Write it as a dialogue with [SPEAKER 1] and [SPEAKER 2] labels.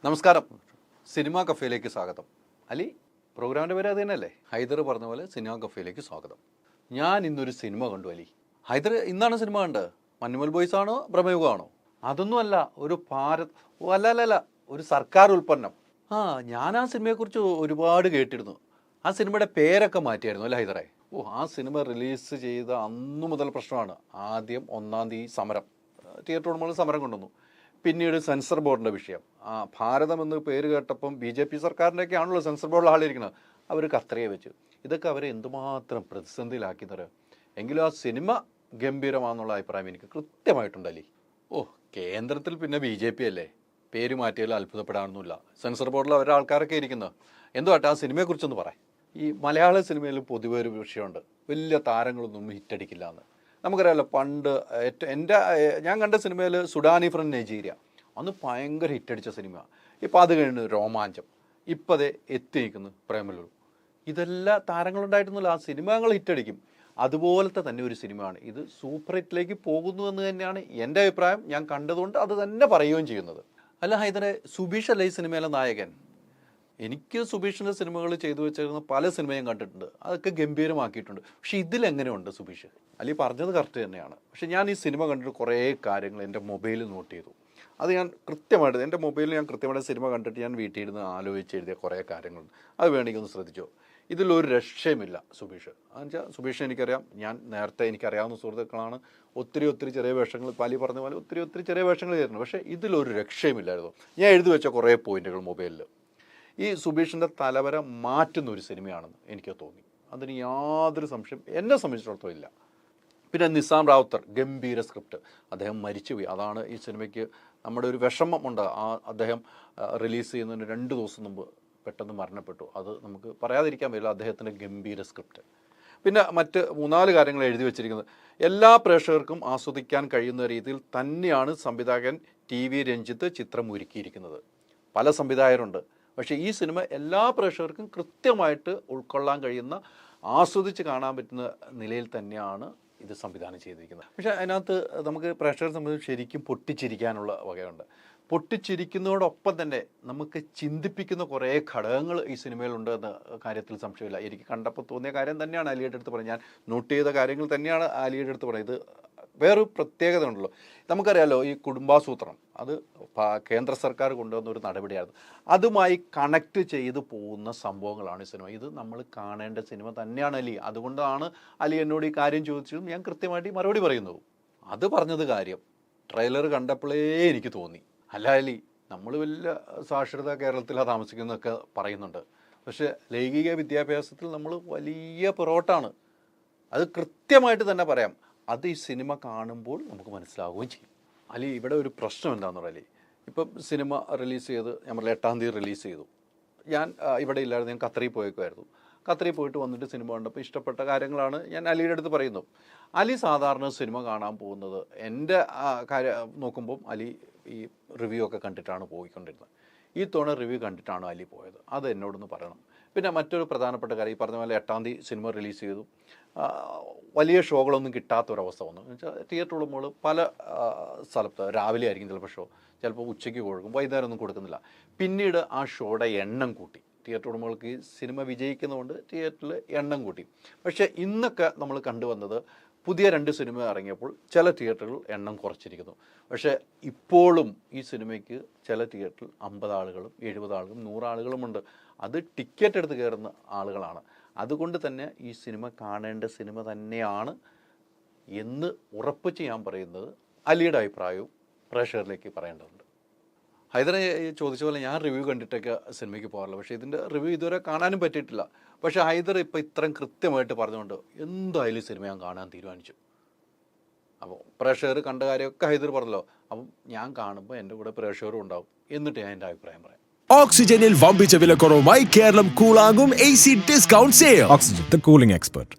[SPEAKER 1] നമസ്കാരം. സിനിമാ കഫേയിലേക്ക് സ്വാഗതം. അലി, പ്രോഗ്രാമിൻ്റെ പേര് അത് തന്നെയല്ലേ? ഹൈദർ പറഞ്ഞ പോലെ സിനിമാ കഫേയിലേക്ക് സ്വാഗതം. ഞാൻ ഇന്നൊരു സിനിമ കണ്ടു അലി. ഹൈദർ ഇന്നാണ് സിനിമ കണ്ടത്? മഞ്ഞുമൽ ബോയ്സ് ആണോ ബ്രഹ്മയുഗമാണോ? അതൊന്നുമല്ല, ഒരു അല്ല ഒരു സർക്കാർ ഉൽപ്പന്നം. ഞാൻ ആ സിനിമയെക്കുറിച്ച് ഒരുപാട് കേട്ടിരുന്നു. ആ സിനിമയുടെ പേരൊക്കെ മാറ്റിയായിരുന്നു അല്ലേ ഹൈദറെ? ആ സിനിമ റിലീസ് ചെയ്ത അന്നു മുതൽ പ്രശ്നമാണ്. ആദ്യം 1-ാം തീയതി സമരം, തിയേറ്റർ ഉടമകൾ സമരം കൊണ്ടുവന്നു. പിന്നീട് സെൻസർ ബോർഡിൻ്റെ വിഷയം. ഭാരതം എന്ന് പേര് കേട്ടപ്പം BJP സർക്കാരിൻ്റെയൊക്കെ ആണല്ലോ സെൻസർ ബോർഡിൽ ആളിരിക്കുന്നത്. അവർ കത്രയെ വെച്ച് ഇതൊക്കെ അവരെ എന്തുമാത്രം പ്രതിസന്ധിയിലാക്കിയെന്നറിയാം. എങ്കിലും ആ സിനിമ ഗംഭീരമാണെന്നുള്ള അഭിപ്രായം എനിക്ക് കൃത്യമായിട്ടുണ്ടല്ലേ. കേന്ദ്രത്തിൽ പിന്നെ BJP അല്ലേ, പേര് മാറ്റിയാലും അത്ഭുതപ്പെടാനൊന്നുമില്ല. സെൻസർ ബോർഡിൽ അവരുടെ ആൾക്കാരൊക്കെ ഇരിക്കുന്നത്. എന്തുവാട്ടെ, ആ സിനിമയെക്കുറിച്ചൊന്ന് പറയാം. ഈ മലയാള സിനിമയിൽ പൊതുവെ ഒരു വിഷയമുണ്ട്, വലിയ താരങ്ങളൊന്നും ഹിറ്റടിക്കില്ല എന്ന്. നമുക്കറിയാമല്ലോ, പണ്ട് ഞാൻ കണ്ട സിനിമയിൽ സുഡാനി ഫ്രം നൈജീരിയ അന്ന് ഭയങ്കര ഹിറ്റടിച്ച സിനിമ. ഇപ്പോൾ അത് കഴിഞ്ഞ് രോമാഞ്ചം, ഇപ്പോൾ അതേ എത്തി നിൽക്കുന്നു പ്രേമലു. ഇതെല്ലാം താരങ്ങളുണ്ടായിട്ടൊന്നുമില്ല, ആ സിനിമകൾ ഹിറ്റടിക്കും. അതുപോലത്തെ തന്നെ ഒരു സിനിമയാണ് ഇത്. സൂപ്പർ ഹിറ്റിലേക്ക് പോകുന്നു എന്ന് തന്നെയാണ് എൻ്റെ അഭിപ്രായം. ഞാൻ കണ്ടതുകൊണ്ട് അത് തന്നെ പറയുകയും ചെയ്യുന്നത്. അല്ല ഹൈദരെ, സുബീഷ് അല്ല ഈ സിനിമയിലെ നായകൻ? എനിക്ക് സുബീഷിൻ്റെ സിനിമകൾ ചെയ്തു വെച്ചിരുന്ന പല സിനിമയും കണ്ടിട്ടുണ്ട്, അതൊക്കെ ഗംഭീരമാക്കിയിട്ടുണ്ട്. പക്ഷേ ഇതിലെങ്ങനെയുണ്ട് സുബീഷ്? അല്ലി പറഞ്ഞത് കറക്റ്റ് തന്നെയാണ്. പക്ഷേ ഞാൻ ഈ സിനിമ കണ്ടിട്ട് കുറേ കാര്യങ്ങൾ എൻ്റെ മൊബൈലിൽ നോട്ട് ചെയ്തു. അത് ഞാൻ കൃത്യമായിട്ട് എൻ്റെ മൊബൈലിൽ ഞാൻ കൃത്യമായിട്ട് സിനിമ കണ്ടിട്ട് ഞാൻ വീട്ടിൽ ഇരുന്ന് ആലോചിച്ച് എഴുതിയ കുറേ കാര്യങ്ങളുണ്ട്. അത് വേണമെങ്കിൽ ഒന്ന് ശ്രദ്ധിച്ചോ. ഇതിലൊരു രക്ഷയുമില്ല സുബീഷ്. എന്നുവെച്ചാൽ സുബീഷ് എനിക്കറിയാം, ഞാൻ നേരത്തെ എനിക്കറിയാവുന്ന സുഹൃത്തുക്കളാണ്. ഒത്തിരി ചെറിയ വേഷങ്ങൾ, പാലി പറഞ്ഞ പോലെ ഒത്തിരി ചെറിയ വേഷങ്ങൾ ചെയ്തിട്ടുണ്ട്. പക്ഷേ ഇതിലൊരു രക്ഷയുമില്ലായിരുന്നു. ഞാൻ എഴുതി വെച്ച കുറേ പോയിന്റുകൾ മൊബൈലിൽ. ഈ സുബീഷിൻ്റെ തലവര മാറ്റുന്ന ഒരു സിനിമയാണെന്ന് എനിക്ക് തോന്നി. അതിന് യാതൊരു സംശയം എന്നെ സംബന്ധിച്ചിടത്തോളം ഇല്ല. പിന്നെ നിസാം റാവുത്തർ, ഗംഭീര സ്ക്രിപ്റ്റ്. അദ്ദേഹം മരിച്ചുപോയി, അതാണ് ഈ സിനിമയ്ക്ക് നമ്മുടെ ഒരു വിഷമമുണ്ട്. അദ്ദേഹം റിലീസ് ചെയ്യുന്നതിന് 2 ദിവസം മുമ്പ് പെട്ടെന്ന് മരണപ്പെട്ടു. അത് നമുക്ക് പറയാതിരിക്കാൻ പറ്റില്ല. അദ്ദേഹത്തിൻ്റെ ഗംഭീര സ്ക്രിപ്റ്റ്. പിന്നെ മറ്റ് 3-4 കാര്യങ്ങൾ എഴുതി വെച്ചിരിക്കുന്നത്. എല്ലാ പ്രേക്ഷകർക്കും ആസ്വദിക്കാൻ കഴിയുന്ന രീതിയിൽ തന്നെയാണ് സംവിധായകൻ TV രഞ്ജിത്ത് ചിത്രം ഒരുക്കിയിരിക്കുന്നത്. പല സംവിധായകരുണ്ട്, പക്ഷേ ഈ സിനിമ എല്ലാ പ്രേക്ഷകർക്കും കൃത്യമായിട്ട് ഉൾക്കൊള്ളാൻ കഴിയുന്ന, ആസ്വദിച്ച് കാണാൻ പറ്റുന്ന നിലയിൽ തന്നെയാണ് ഇത് സംവിധാനം ചെയ്തിരിക്കുന്നത്. പക്ഷേ അതിനകത്ത് നമുക്ക് പ്രേക്ഷകരെ സംബന്ധിച്ച് ശരിക്കും പൊട്ടിച്ചിരിക്കാനുള്ള വകയുണ്ട്. പൊട്ടിച്ചിരിക്കുന്നതോടൊപ്പം തന്നെ നമുക്ക് ചിന്തിപ്പിക്കുന്ന കുറേ ഘടകങ്ങൾ ഈ സിനിമയിലുണ്ട് എന്ന കാര്യത്തിൽ സംശയമില്ല. എനിക്ക് കണ്ടപ്പോൾ തോന്നിയ കാര്യം തന്നെയാണ് അലിയുടെ അടുത്ത് പറയുന്നത്. ഞാൻ നോട്ട് ചെയ്ത കാര്യങ്ങൾ തന്നെയാണ് അലിയുടെ അടുത്ത് പറയുന്നത്. വേറൊരു പ്രത്യേകത ഉണ്ടല്ലോ, നമുക്കറിയാമല്ലോ, ഈ കുടുംബാസൂത്രണം അത് കേന്ദ്ര സർക്കാർ കൊണ്ടുവന്ന ഒരു നടപടിയായിരുന്നു. അതുമായി കണക്ട് ചെയ്ത് പോകുന്ന സംഭവങ്ങളാണ് ഈ സിനിമ. ഇത് നമ്മൾ കാണേണ്ട സിനിമ തന്നെയാണ് അലി. അതുകൊണ്ടാണ് അലി എന്നോട് ഈ കാര്യം ചോദിച്ചതും ഞാൻ കൃത്യമായിട്ട് മറുപടി പറയുന്നു. അത് പറഞ്ഞത് കാര്യം ട്രെയിലർ കണ്ടപ്പോഴേ എനിക്ക് തോന്നി. അല്ല അലി, നമ്മൾ വലിയ സാക്ഷരത കേരളത്തിലാണ് താമസിക്കുന്നതൊക്കെ പറയുന്നുണ്ട്, പക്ഷേ ലൈംഗിക വിദ്യാഭ്യാസത്തിൽ നമ്മൾ വലിയ പുറകോട്ടാണ്. അത് കൃത്യമായിട്ട് തന്നെ പറയാം. അത് ഈ സിനിമ കാണുമ്പോൾ നമുക്ക് മനസ്സിലാവുകയും ചെയ്യും. അലി, ഇവിടെ ഒരു പ്രശ്നം എന്താണെന്ന് പറയാം. അലി, ഇപ്പം സിനിമ റിലീസ് ചെയ്ത് നമ്മൾ 8-ാം തീയതി റിലീസ് ചെയ്തു. ഞാൻ ഇവിടെ ഇല്ലായിരുന്നു, ഞാൻ ഖത്തറിൽ പോയേക്കുമായിരുന്നു. ഖത്തറിൽ പോയിട്ട് വന്നിട്ട് സിനിമ കണ്ടപ്പോൾ ഇഷ്ടപ്പെട്ട കാര്യങ്ങളാണ് ഞാൻ അലിയുടെ അടുത്ത് പറയുന്നത്. അലി സാധാരണ സിനിമ കാണാൻ പോകുന്നത്, എൻ്റെ കാര്യം നോക്കുമ്പം അലി ഈ റിവ്യൂ ഒക്കെ കണ്ടിട്ടാണ് പോയിക്കൊണ്ടിരുന്നത്. ഈ തവണ റിവ്യൂ കണ്ടിട്ടാണ് അലി പോയത്. അത് എന്നോടൊന്ന് പറയണം. പിന്നെ മറ്റൊരു പ്രധാനപ്പെട്ട കാര്യം, ഈ പറഞ്ഞ പോലെ 8-ാം തീയതി സിനിമ റിലീസ് ചെയ്തു. വലിയ ഷോകളൊന്നും കിട്ടാത്തൊരവസ്ഥ വന്നു. എന്ന് വെച്ചാൽ തിയേറ്റർ ഉടമകൾ പല സ്ഥലത്ത് രാവിലെ ആയിരിക്കും ചിലപ്പോൾ ഷോ, ചിലപ്പോൾ ഉച്ചയ്ക്ക് കൊടുക്കും, വൈകുന്നേരം ഒന്നും കൊടുക്കുന്നില്ല. പിന്നീട് ആ ഷോയുടെ എണ്ണം കൂട്ടി. തിയേറ്റർ ഉടമകൾക്ക് ഈ സിനിമ വിജയിക്കുന്നതുകൊണ്ട് തിയേറ്ററിൽ എണ്ണം കൂട്ടി. പക്ഷേ ഇന്നൊക്കെ നമ്മൾ കണ്ടുവന്നത്, പുതിയ 2 സിനിമ ഇറങ്ങിയപ്പോൾ ചില തിയേറ്ററുകൾ എണ്ണം കുറച്ചിരിക്കുന്നു. പക്ഷേ ഇപ്പോഴും ഈ സിനിമയ്ക്ക് ചില തിയേറ്ററിൽ 50 ആളുകളും 70 ആളുകളും 100 ആളുകളുമുണ്ട്. അത് ടിക്കറ്റ് എടുത്ത് കയറുന്ന ആളുകളാണ്. അതുകൊണ്ട് തന്നെ ഈ സിനിമ കാണേണ്ട സിനിമ തന്നെയാണ് എന്ന് ഉറപ്പിച്ച് ഞാൻ പറയുന്നത്. അലിയുടെ അഭിപ്രായവും പ്രേക്ഷകരിലേക്ക് പറയേണ്ടതുണ്ട്. ഹൈദരെ ചോദിച്ച പോലെ ഞാൻ റിവ്യൂ കണ്ടിട്ടൊക്കെ സിനിമയ്ക്ക് പോകാറില്ല, പക്ഷേ ഇതിൻ്റെ റിവ്യൂ ഇതുവരെ കാണാനും പറ്റിയിട്ടില്ല. പക്ഷേ ഹൈദർ ഇപ്പോൾ ഇത്രയും കൃത്യമായിട്ട് പറഞ്ഞുകൊണ്ട് എന്തായാലും സിനിമ ഞാൻ കാണാൻ തീരുമാനിച്ചു. അപ്പോൾ പ്രേക്ഷകർ കണ്ട കാര്യമൊക്കെ ഹൈദർ പറഞ്ഞല്ലോ. അപ്പം ഞാൻ കാണുമ്പോൾ എൻ്റെ കൂടെ പ്രേക്ഷകരും ഉണ്ടാവും, എന്നിട്ട് ഞാൻ എൻ്റെ അഭിപ്രായം പറയാം.
[SPEAKER 2] ഓക്സിജനിൽ വമ്പിച്ച വിലക്കുറവുമായി കേരളം കൂളാകും AC discount sale. Oxygen, the cooling expert.